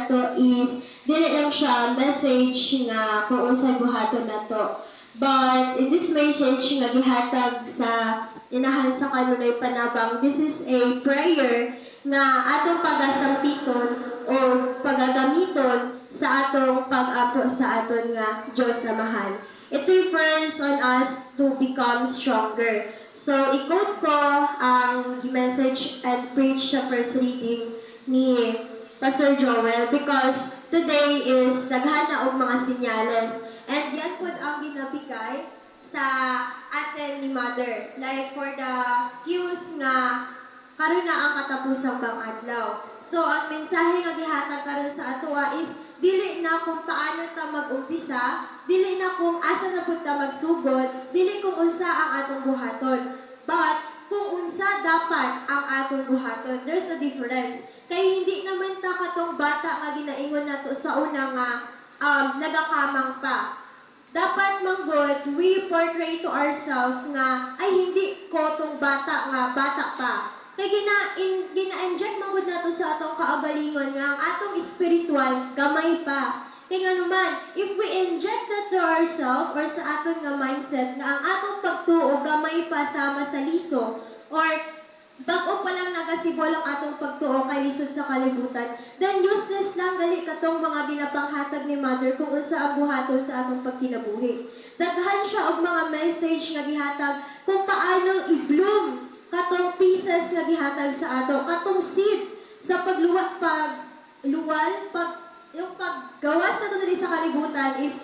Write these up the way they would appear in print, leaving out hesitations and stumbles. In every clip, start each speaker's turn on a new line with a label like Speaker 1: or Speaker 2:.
Speaker 1: nato is dili lang siya message nga kung unsay buhaton nato. But in this message nga gihatag sa inahan sa kanunay panabang, this is a prayer nga atong pagasampiton o pagagamiton sa atong pag-apo sa aton nga Dios Samahan. It refers on us to become stronger. So, i-quote ko ang message and preach sa first reading ni Pastor Joel because today is naghana og mga sinyales. And yan po ang ginabigay sa atin ni Mother. Like for the cues nga karon na ang katapusang bang adlaw. So, ang mensahe nga gihatag karon sa atoa is dili na kung paano ta mag-umpisa, dili na kung asa na pud ta magsugod, dili kung unsa ang atong buhaton. But kung unsa dapat ang atong buhaton, there's a difference. Kay hindi naman ta katong bata nga ginaingon nato sa una nga nagakamang pa. Dapat manggod we portray to ourselves nga ay hindi ko tong bata nga bata pa. Kay gina-inject manggod nato sa atong kaagalingon nga ang atong spiritual gamay pa. Kay nga naman, if we inject that to ourselves or sa aton nga mindset nga ang atong pagtuo gamay pa sama sa liso or bag-o pa lang nagasibol ang atong pagtuo kay lisod sa kalibutan, then useless lang gali katong mga ginapanghatag ni Mother kung unsa ang buhaton sa atong pagkinabuhi. Daghan siya og mga message nga gihatag kung paano i-bloom katong pieces nga gihatag sa ato, katong seed sa yung paggawas na diri sa kalibutan is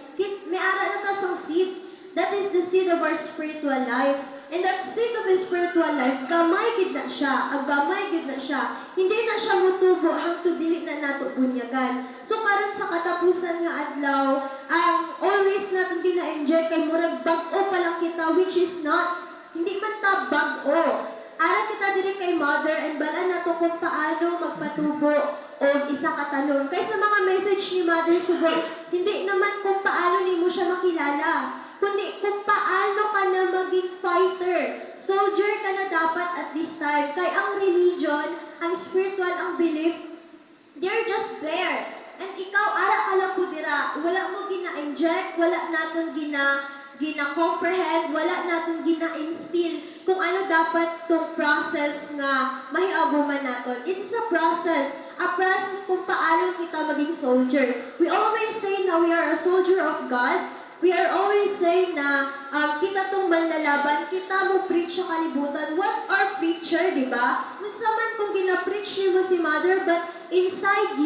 Speaker 1: may ara na ta sang seed. That is the seed of our spiritual life. And that seed of the spiritual life, gamay gid na siya, gamay gid na siya. Hindi na siya mutubo hangtod dili na nato bunyagan. So karon sa katapusan nga adlaw, ang always naton gina-enjoy kay murag bag-o pa lang kita, which is not, hindi man ta bag-o. Ara kita diri kay Mother and balaan nato kung paano magpatubo o isa ka tanong. Kay sa mga message ni Mother subong, hindi naman kung paano nimo siya makilala, kundi kung paano ka na maging fighter. Soldier ka na dapat at this time. Kay ang religion, ang spiritual, ang belief, they're just there. And ikaw, ara ka lang po dira. Wala mo gina-inject, wala natin gina-comprehend, wala natin gina-instill kung ano dapat tong process nga mahiaguman natin. It is a process kung paano kita maging soldier. We always say na we are a soldier of God. We are always saying na kita tong manlalaban, kita mo preach sa kalibutan. What are preacher, di ba? Gusto man kung gina-preach mo si Mother, but inside